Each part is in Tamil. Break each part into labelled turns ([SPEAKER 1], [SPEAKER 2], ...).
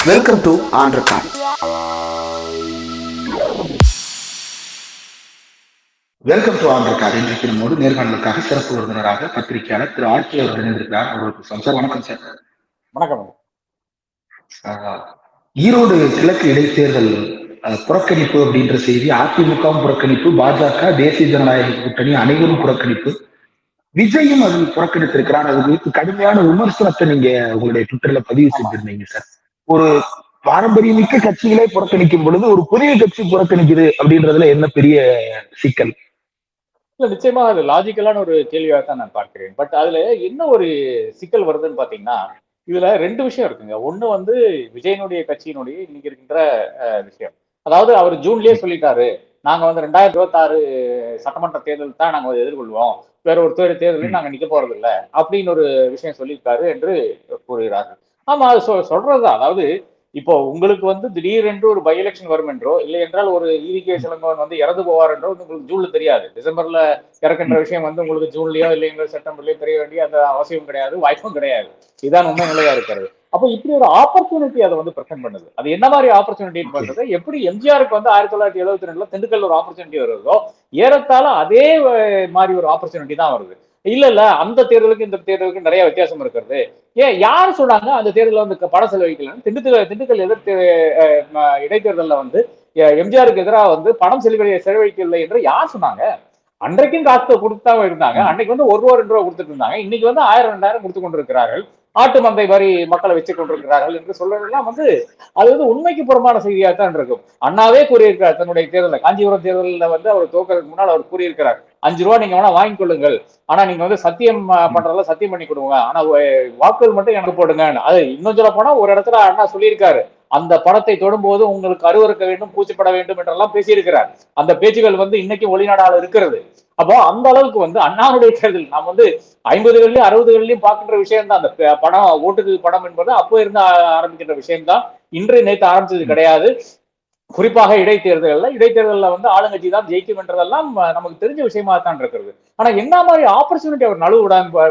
[SPEAKER 1] வெல்கம் டு ஆண்ட்ரகான். வெல்கம் டு ஆண்ட்ரகான். இன்றைக்கு நம்மோடு நேர்காணலுக்காக சிறப்பு விருந்தினராக பத்திரிகையாளர் திரு ஆர்கே அவர்கள் இணைந்திருக்கிறார். அவர்களுக்கு சார் வணக்கம் சார்.
[SPEAKER 2] வணக்கம்.
[SPEAKER 1] ஈரோடு கிழக்கு இடைத்தேர்தல் புறக்கணிப்பு அப்படின்ற செய்தி அதிமுகவும் புறக்கணிப்பு, பாஜக, தேசிய ஜனநாயக கூட்டணி அனைவரும் புறக்கணிப்பு, விஜயும் அதில் புறக்கணித்திருக்கிறார். அது குறித்து கடுமையான விமர்சனத்தை நீங்க உங்களுடைய ட்விட்டர்ல பதிவு செஞ்சிருந்தீங்க சார். ஒரு பாரம்பரியமிக்க கட்சிகளே புறக்கணிக்கும் பொழுது ஒரு புதிய கட்சி புறக்கணிக்குது அப்படின்றதுல என்ன பெரிய சிக்கல்?
[SPEAKER 2] இல்ல, நிச்சயமா அது லாஜிக்கலான ஒரு கேள்வியாக தான் நான் பார்க்கிறேன். பட் அதுல என்ன ஒரு சிக்கல் வருதுன்னு பாத்தீங்கன்னா, இதுல ரெண்டு விஷயம் இருக்குங்க. ஒண்ணு வந்து விஜயனுடைய கட்சியினுடைய இன்னைக்கு இருக்கின்ற விஷயம். அதாவது அவர் ஜூன்லயே சொல்லிட்டாரு, நாங்க வந்து 2026 சட்டமன்ற தேர்தல் தான் நாங்க எதிர்கொள்வோம், வேற ஒரு தேர்தலையும் நாங்க நிக்க போறது இல்லை அப்படின்னு ஒரு விஷயம் சொல்லியிருக்காரு என்று கூறுகிறார்கள். ஆமா, அது சொல்றதுதான். அதாவது இப்போ உங்களுக்கு வந்து திடீரென்று ஒரு பை எலெக்ஷன் வரும் என்றோ, இல்லை என்றால் ஒரு ஈவிகே சிலங்கோவன் வந்து இறந்து போவார் என்றோ உங்களுக்கு ஜூன்ல தெரியாது. டிசம்பர்ல இறக்கின்ற விஷயம் வந்து உங்களுக்கு ஜூன்லயோ இல்லை செப்டம்பர்லயோ தெரிய வேண்டிய அந்த அவசியம் கிடையாது, வாய்ப்பும் கிடையாது. இதுதான் உண்மை நிலையா இருக்கிறது. அப்போ இப்படி ஒரு ஆப்பர்ச்சுனிட்டி அதை வந்து பிரசன்ட் பண்ணுது. அது என்ன மாதிரி ஆப்பர்ச்சுனிட்டி பண்றது? எப்படி எம்ஜிஆருக்கு வந்து 1972 திண்டுக்கல் ஒரு ஆப்பர்ச்சுனிட்டி வருதோ, ஏறத்தாழ அதே மாதிரி ஒரு ஆப்பர்ச்சுனிட்டி தான் வருது. இல்ல அந்த தேர்தலுக்கு இந்த தேர்தலுக்கு நிறைய வித்தியாசம் இருக்கிறது. ஏன் யாரு சொன்னாங்க அந்த தேர்தலில் வந்து பணம் செலவழிக்கலன்னு? திண்டுக்கல் எதிர்த்து இடைத்தேர்தலில் வந்து எம்ஜிஆருக்கு எதிராக வந்து பணம் செலவழிக்கவில்லை என்று யார் சொன்னாங்க? அன்றைக்கும் காசு கொடுத்தாவும் இருந்தாங்க. அன்னைக்கு வந்து ₹1 2 கொடுத்துட்டு இருந்தாங்க. இன்னைக்கு வந்து 1000 2000 கொடுத்து கொண்டிருக்கிறார்கள். ஆட்டு மந்தை வரி மக்களை வச்சுக் கொண்டிருக்கிறார்கள் என்று சொல்றதெல்லாம் வந்து அது வந்து உண்மைக்கு புறமான செய்தியாக தான் இருக்கும். அண்ணாவே கூறியிருக்கிறார் தன்னுடைய தேர்தலில், காஞ்சிபுரம் தேர்தலில் வந்து அவர் தோக்கிறதுக்கு முன்னால் அவர் கூறியிருக்கிறார், 5 ரூபா நீங்க வேணா வாங்கிக் கொள்ளுங்கள், ஆனா நீங்க வந்து சத்தியம் பண்றதுல சத்தியம் பண்ணி கொடுங்க, ஆனா வாக்குகள் மட்டும் எனக்கு போடுங்க. அது இன்னும் சொல்ல போனா ஒரு இடத்துல அண்ணா சொல்லியிருக்காரு, அந்த படத்தை தொடும்போது உங்களுக்கு அருவருக்க வேண்டும், பூச்சிப்பட வேண்டும் என்றெல்லாம் பேசியிருக்கிறார். அந்த பேச்சுகள் வந்து இன்னைக்கு வெளிநாடால இருக்கிறது. அப்போ அந்த அளவுக்கு வந்து அண்ணாவுடைய தேர்தல் நாம் வந்து 50களிலும் 60களிலும் பார்க்கின்ற விஷயம் தான். அந்த படம், ஓட்டுக்கு படம் என்பது அப்போ இருந்து ஆரம்பிக்கின்ற விஷயம் தான். இன்று நேற்று ஆரம்பிச்சது கிடையாது. குறிப்பாக இடைத்தேர்தலில் வந்து ஆளுங்கட்சி தான் ஜெயிக்கும் என்றதெல்லாம் நமக்கு தெரிஞ்ச விஷயமா தான் இருக்கிறது. ஆனா என்ன மாதிரி ஆப்பர்ச்சுனிட்டி அவர் நழுவு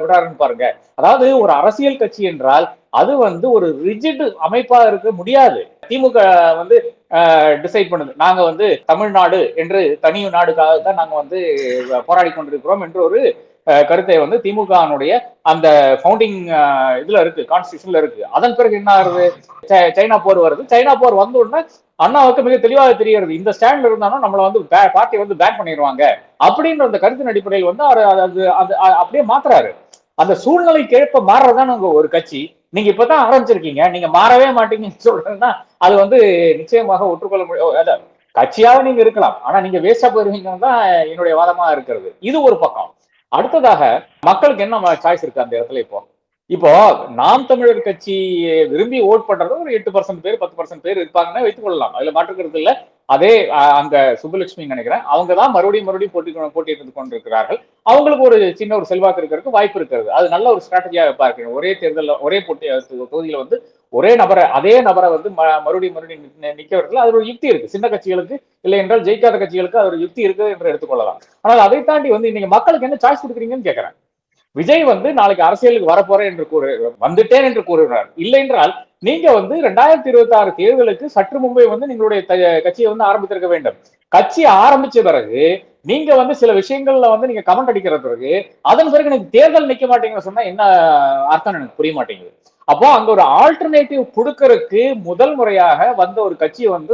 [SPEAKER 2] விடாருன்னு பாருங்க. அதாவது ஒரு அரசியல் கட்சி என்றால் அது வந்து ஒரு ரிஜிட் அமைப்பா இருக்க முடியாது. திமுக வந்து டிசைட் பண்ணுது, நாங்க வந்து தமிழ்நாடு என்று தனி நாடுக்காக தான் நாங்க வந்து போராடி கொண்டிருக்கிறோம் என்று ஒரு கருத்தை வந்து திமுகனுடைய அந்த ஃபவுண்டிங் இதுல இருக்கு, கான்ஸ்டிடியூஷன்ல இருக்கு. அதன் பிறகு என்ன ஆகுது? சைனா போர் வருது. சைனா போர் வந்த உடனே அண்ணாவுக்கு மிக தெளிவாக தெரிகிறது, இந்த ஸ்டாண்ட்ல இருந்தாலும் நம்மளை வந்து பார்ட்டி வந்து பேன் பண்ணிடுவாங்க அப்படின்ற அந்த கருத்தின் அடிப்படையில் வந்து அவர் அப்படியே மாத்துறாரு. அந்த சூழ்நிலைக்கு ஏற்ப மாறுறதுதான் ஒரு கட்சி. நீங்க இப்பதான் ஆரம்பிச்சிருக்கீங்க, நீங்க மாறவே மாட்டீங்கன்னு சொல்றதுன்னா அது வந்து நிச்சயமாக ஒற்றுக்கொள்ள முடியும். கட்சியாக நீங்க இருக்கலாம், ஆனா நீங்க வேஸ்டா போயிருவீங்கன்னு தான் என்னுடைய வாதமா இருக்கிறது. இது ஒரு பக்கம். அடுத்ததாக மக்களுக்கு என்ன சாய்ஸ் இருக்கு அந்த இடத்துல? இப்போ நாம் தமிழர் கட்சி விரும்பி ஓட் பண்றது ஒரு 8% பேர் 10% பேர் இருப்பாங்கன்னு வைத்துக் கொள்ளலாம், அதுல மாற்றுக்கிறது இல்லை. அதே அங்க சுப்புலட்சுமி நினைக்கிறேன், அவங்க தான் மறுபடியும் போட்டியிட்டு கொண்டிருக்கிறார்கள். அவங்களுக்கு ஒரு சின்ன ஒரு செல்வாக்கு இருக்கிறதுக்கு வாய்ப்பு இருக்கிறது. அது நல்ல ஒரு ஸ்ட்ராட்டஜியாக பார்க்கிறேன். ஒரே தேர்தலில் ஒரே தொகுதியில வந்து ஒரே நபரை, அதே நபரை வந்து மறுபடியும் நிக்க வரதுல அது ஒரு யுக்தி இருக்கு. சின்ன கட்சிகளுக்கு, இல்லை என்றால் ஜெயிக்காத கட்சிகளுக்கு அது ஒரு யுக்தி இருக்கு என்று எடுத்துக்கொள்ளலாம். ஆனால் அதை தாண்டி வந்து இன்னைக்கு மக்களுக்கு என்ன சாய்ஸ் கொடுக்குறீங்கன்னு கேட்கிறேன். விஜய் வந்து நாளைக்கு அரசியலுக்கு வரப்போறேன் என்று வந்துட்டேன் என்று கூறுகிறார். இல்லை என்றால் நீங்க வந்து 2026 தேர்தலுக்கு சற்று முன்பே வந்து நீங்களுடைய கட்சியை வந்து ஆரம்பித்திருக்க வேண்டும். கட்சி ஆரம்பிச்ச பிறகு நீங்க வந்து சில விஷயங்கள்ல வந்து நீங்க கமெண்ட் அடிக்கிற பிறகு அதன் பிறகு எனக்கு தேர்தல் நிக்க மாட்டேங்குன்னு சொன்னா என்ன அர்த்தம் எனக்கு புரிய மாட்டேங்குது. அப்போ அங்க ஒரு ஆல்டர்னேட்டிவ் கொடுக்கறதுக்கு முதல் முறையாக வந்த ஒரு கட்சி வந்து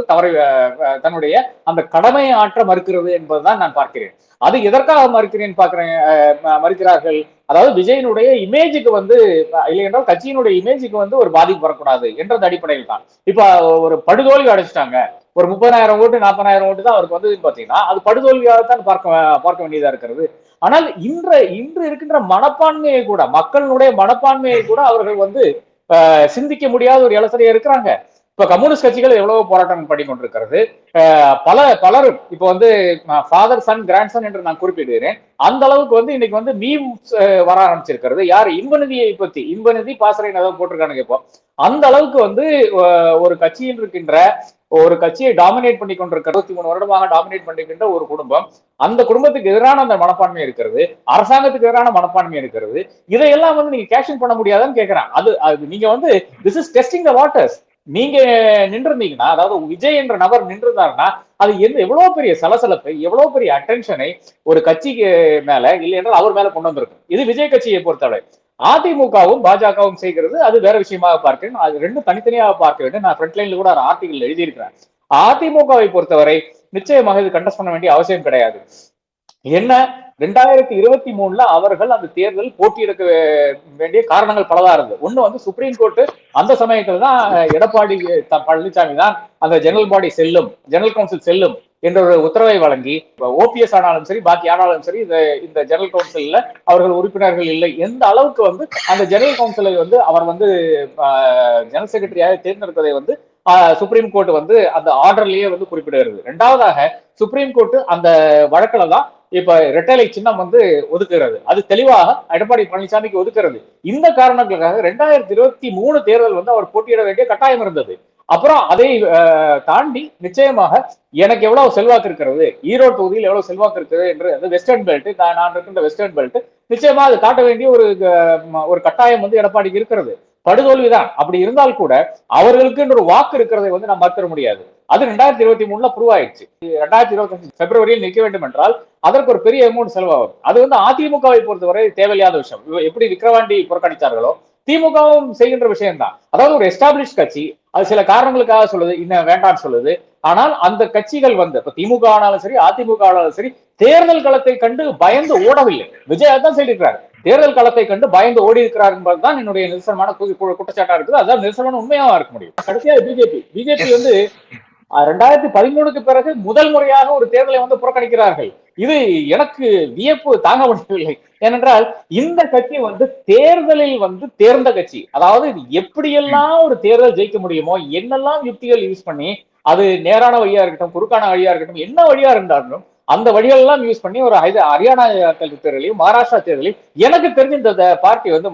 [SPEAKER 2] தன்னுடைய அந்த கடமையை ஆற்ற மறுக்கிறது என்பதுதான் நான் பார்க்கிறேன். அது எதற்காக மறுக்கிறார்கள்? அதாவது விஜயனுடைய இமேஜுக்கு வந்து, இல்லை என்றால் கட்சியினுடைய இமேஜுக்கு வந்து ஒரு பாதிப்பு வரக்கூடாது என்ற அடிப்படையில் தான். இப்ப ஒரு படுதோல்வி அடைச்சிட்டாங்க, ஒரு 30,000 ஓட்டு 40,000 ஓட்டு தான் அவருக்கு வந்து பாத்தீங்கன்னா அது படுதோல்வியாகத்தான் பார்க்க வேண்டியதா இருக்கிறது. ஆனால் இன்று இருக்கின்ற மனப்பான்மையை கூட, மக்களுடைய மனப்பான்மையை கூட அவர்கள் வந்து சிந்திக்க முடியாத ஒரு இலசனையா இருக்கிறாங்க. இப்ப கம்யூனிஸ்ட் கட்சிகள் எவ்வளவு போராட்டம் பண்ணி கொண்டிருக்கிறது. பலரும் இப்ப வந்து ஃபாதர் சன் கிராண்ட் சன் என்று நான் குறிப்பிடுகிறேன். அந்த அளவுக்கு வந்து இன்னைக்கு வந்து மீம்ஸ் வர ஆரம்பிச்சிருக்கிறது. யாரு இன்பநிதியை பத்தி, இன்பநிதி பாசறை போட்டிருக்கானுங்க. இப்போ அந்த அளவுக்கு வந்து ஒரு கட்சியில் இருக்கின்ற, ஒரு கட்சியை டாமினேட் பண்ணி கொண்டிருக்கிற 23 வருடமாக டாமினேட் பண்ணிக்கின்ற ஒரு குடும்பம், அந்த குடும்பத்துக்கு எதிரான அந்த மனப்பான்மை இருக்கிறது, அரசாங்கத்துக்கு எதிரான மனப்பான்மை இருக்கிறது. இதையெல்லாம் வந்து நீங்க கேஷன் பண்ண முடியாதான்னு கேட்கிறேன். அது நீங்க வந்து this is testing the waters. நீங்க நின்றிருந்தீங்கன்னா, அதாவது விஜய் என்ற நபர் நின்றிருந்தாருன்னா அது எவ்வளவு பெரிய சலசலப்பை, எவ்வளவு பெரிய அட்டென்ஷனை ஒரு கட்சிக்கு மேல இல்லை என்றால் அவர் மேல கொண்டு வந்திருக்கும். இது விஜய் கட்சியை பொறுத்தவரை. அதிமுகவும் பாஜகவும் செய்கிறது அது வேற விஷயமாக பார்க்கிறேன். அது ரெண்டும் தனித்தனியாக பார்க்க வேண்டும். நான் ஃப்ரண்ட் லைன்ல கூட ஒரு ஆர்டிகல் எழுதியிருக்கிறேன். அதிமுகவை பொறுத்தவரை நிச்சயமாக இது கண்டஸ்ட் பண்ண வேண்டிய அவசியம் கிடையாது. என்ன 2023 அவர்கள் அந்த தேர்தல் போட்டியிட வேண்டிய காரணங்கள் பலதா இருந்தது. ஒண்ணு வந்து சுப்ரீம் கோர்ட் அந்த சமயத்துல தான் எடப்பாடி பழனிசாமி தான் அந்த ஜெனரல் பாடி செல்லும், ஜெனரல் கவுன்சில் செல்லும் என்ற ஒரு உத்தரவை வழங்கி, ஓபிஎஸ் ஆனாலும் சரி பாக்கி ஆனாலும் சரி இந்த ஜெனரல் கவுன்சில்ல அவர்கள் உறுப்பினர்கள் இல்லை எந்த அளவுக்கு வந்து அந்த ஜெனரல் கவுன்சிலை வந்து அவர் வந்து ஜெனரல் செக்ரட்டரியாக தேர்ந்தெடுப்பதை வந்து சுப்ரீம் கோர்ட் வந்து அந்த ஆர்டர்லயே வந்து குறிப்பிடுகிறது. இரண்டாவதாக சுப்ரீம் கோர்ட் அந்த வழக்கில தான் இப்ப இரட்டை சின்னம் வந்து ஒதுக்குகிறது. அது தெளிவாக எடப்பாடி பழனிசாமிக்கு ஒதுக்குறது. இந்த காரணங்களுக்காக 2023 தேர்தல் வந்து அவர் போட்டியிட வேண்டிய கட்டாயம் இருந்தது. அப்புறம் அதை தாண்டி நிச்சயமாக எனக்கு எவ்வளவு செல்வாக்கு இருக்கிறது, ஈரோடு தொகுதியில் எவ்வளவு செல்வாக்கு இருக்கிறது என்று அந்த வெஸ்டர்ன் பெல்ட், நான் இருக்கின்ற வெஸ்டர்ன் பெல்ட் நிச்சயமா அது காட்ட வேண்டிய ஒரு கட்டாயம் வந்து எடப்பாடிக்கு இருக்கிறது. படுதோல்விதான். அப்படி இருந்தால் கூட அவர்களுக்கு ஒரு வாக்கு இருக்கிறதை வந்து நாம் மறுக்க முடியாது. அது 2023 ப்ரூவ் ஆயிடுச்சு. 2025 பிப்ரவரியில் நிற்க வேண்டும் என்றால் அதற்கு ஒரு பெரிய அமௌண்ட் செலவாகும். அது வந்து அதிமுகவை பொறுத்தவரை தேவையில்லாத விஷயம். எப்படி விக்கிரவாண்டி புறக்கணித்தார்களோ திமுகவும் செய்கின்ற விஷயம் தான். அதாவது ஒரு எஸ்டாப்ளிஷ் கட்சி அது சில காரணங்களுக்காக சொல்லுது, இன்னும் வேண்டாம்னு சொல்லுது. ஆனால் அந்த கட்சிகள் வந்து இப்ப திமுக ஆனாலும் சரி அதிமுக ஆனாலும் சரி தேர்தல் களத்தை கண்டு பயந்து ஓடவில்லை. விஜய் தான் சொல்லியிருக்கிறார், தேர்தல் களத்தை கண்டு பயந்து ஓடி இருக்கிறார் என்பதுதான் என்னுடைய நிரசனமான குற்றச்சாட்டா இருக்குது. அதுதான் நிரசனமான உண்மையாக இருக்க முடியும். கடைசியா பிஜேபி வந்து 2013க்கு பிறகு முதல் முறையாக ஒரு தேர்தலை வந்து புறக்கணிக்கிறார்கள். இது எனக்கு வியப்பு தாங்க முடியவில்லை. ஏனென்றால் இந்த கட்சி வந்து தேர்தலில் வந்து தேர்ந்த கட்சி. அதாவது எப்படியெல்லாம் ஒரு தேர்தல் ஜெயிக்க முடியுமோ என்னெல்லாம் யுக்திகள் யூஸ் பண்ணி, அது நேரான வழியா இருக்கட்டும் குறுக்கான வழியா இருக்கட்டும் என்ன வழியா இருந்தாலும் அந்த வழிகள் எல்லாம் யூஸ் பண்ணி ஒரு ஹரியானா தேர்தலையும் மகாராஷ்டிரா தேர்தலையும் எனக்கு தெரிஞ்ச இந்த பார்ட்டி வந்து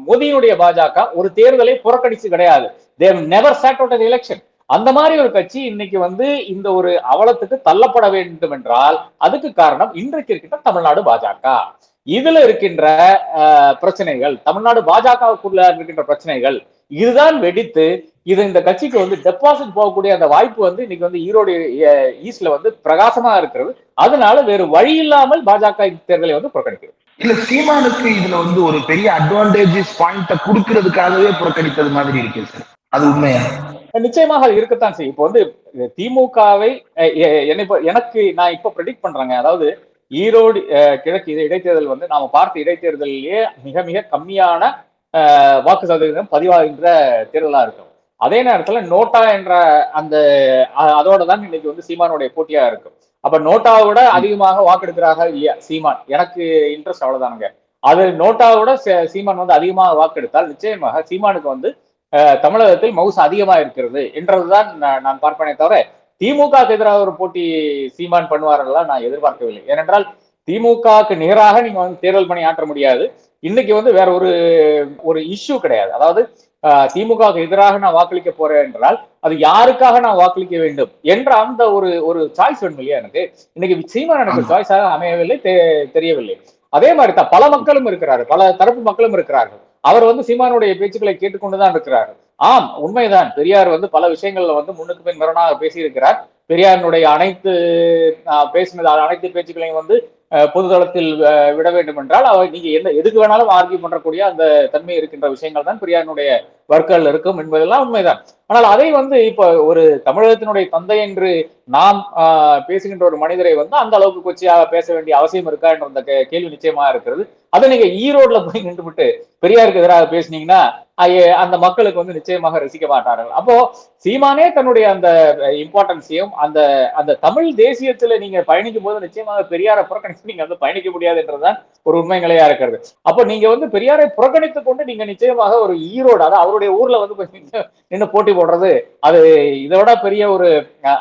[SPEAKER 2] மோடியுடைய பாஜக ஒரு தேர்தலை புறக்கணிச்சு கிடையாது. they have never sat out an election. அந்த மாதிரி ஒரு கட்சி இன்னைக்கு வந்து இந்த ஒரு அவலத்துக்கு தள்ளப்பட வேண்டும் என்றால் அதுக்கு காரணம் இன்றைக்கு இருக்கின்ற தமிழ்நாடு பாஜக. இதுல இருக்கின்ற பிரச்சனைகள், தமிழ்நாடு பாஜகவுக்குள்ள இருக்கின்ற பிரச்சனைகள் இதுதான் வெடித்து இது இந்த கட்சிக்கு வந்து டெபாசிட் போகக்கூடிய அந்த வாய்ப்பு வந்து இன்னைக்கு வந்து ஈரோடு ஈஸ்ட்ல வந்து பிரகாசமா இருக்கிறது. அதனால வேறு வழி இல்லாமல் பாஜக தேர்தலை வந்து புறக்கணிக்கிறது.
[SPEAKER 1] இல்ல சீமானுக்கு இதுல வந்து ஒரு பெரிய அட்வான்டேஜஸ் பாயிண்ட கொடுக்கறதுக்காகவே புறக்கணித்தது மாதிரி இருக்கு சார், அது உண்மையா?
[SPEAKER 2] நிச்சயமாக அது இருக்கத்தான் செய்யும். இப்போ வந்து திமுகவை எனக்கு நான் இப்ப ப்ரெடிக்ட் பண்றேங்க. அதாவது ஈரோடு கிழக்கு இடைத்தேர்தல் வந்து நாம பார்த்த இடைத்தேர்தலிலேயே மிக மிக கம்மியான வாக்கு சதவீதம் பதிவாகின்ற தேர்தலா இருக்கும். அதே நேரத்துல நோட்டா என்ற அந்த அதோட தான் இன்னைக்கு வந்து சீமானுடைய போட்டியா இருக்கும். அப்ப நோட்டாவை விட அதிகமாக வாக்கெடுக்கிறாங்க இல்லையா சீமான், எனக்கு இன்ட்ரெஸ்ட் அவ்வளவுதானுங்க. அது நோட்டாவோட சீமான் வந்து அதிகமாக வாக்கெடுத்தால் நிச்சயமாக சீமானுக்கு வந்து தமிழகத்தில் மவுசு அதிகமா இருக்கிறது என்றதுதான் நான் பார்ப்பேனே தவிர திமுகவுக்கு எதிராக ஒரு போட்டி சீமான் பண்ணுவாரெல்லாம் நான் எதிர்பார்க்கவில்லை. ஏனென்றால் திமுகவுக்கு நிகராக நீங்க வந்து தேர்தல் பணி ஆற்ற முடியாது. இன்னைக்கு வந்து வேற ஒரு இஷ்யூ கிடையாது. அதாவது திமுகவுக்கு எதிராக நான் வாக்களிக்க போறேன் என்றால் அது யாருக்காக நான் வாக்களிக்க வேண்டும் என்ற அந்த ஒரு சாய்ஸ் வேணும் இல்லையா எனக்கு. இன்னைக்கு சீமான் எனக்கு சாய்ஸாக அமையவில்லை, தெரியவில்லை. அதே மாதிரி தான் பல மக்களும் இருக்கிறாரு, பல தரப்பு மக்களும் இருக்கிறார்கள். அவர் வந்து சீமானுடைய பேச்சுக்களை கேட்டுக்கொண்டுதான் இருக்கிறார். ஆம், உண்மைதான். பெரியார் வந்து பல விஷயங்கள்ல வந்து முன்னுக்கு பின் முரணாக பேசியிருக்கிறார். பெரியாரினுடைய பேசினது அனைத்து பேச்சுக்களையும் வந்து பொதுதளத்தில் விட வேண்டும் என்றால் நீங்க எதுக்கு வேணாலும் ஆர்கியூ பண்ணக்கூடிய அந்த தன்மை இருக்கின்ற விஷயங்கள் தான் பெரியாரினுடைய வர்க்கங்கள் இருக்கும் என்பதெல்லாம் உண்மைதான். ஆனால் அதை வந்து இப்ப ஒரு தமிழகத்தினுடைய தந்தை என்று நாம் பேசுகின்ற ஒரு மனிதரை வந்து அந்த அளவுக்கு கொச்சியாக பேச வேண்டிய அவசியம் இருக்கா என்ற அந்த கேள்வி நிச்சயமா இருக்கிறது. அதை நீங்க ஈரோட்ல போய் நின்று விட்டு பெரியாருக்கு எதிராக பேசினீங்கன்னா அந்த மக்களுக்கு வந்து நிச்சயமாக ரசிக்க மாட்டார்கள். அப்போ சீமானே தன்னுடைய அந்த இம்பார்ட்டன்ஸையும் அந்த அந்த தமிழ் தேசியத்துல நீங்க பயணிக்கும் போது நிச்சயமாக பெரியாரை புறக்கணித்து நீங்க வந்து பயணிக்க முடியாது என்றுதான் ஒரு உண்மை நிலையா இருக்கிறது. அப்போ நீங்க வந்து பெரியாரை புறக்கணித்துக் கொண்டு நீங்க நிச்சயமாக ஒரு ஈரோடு அதாவது அவருடைய ஊர்ல வந்து நின்று போட்டி போடுறது அது இதோட பெரிய ஒரு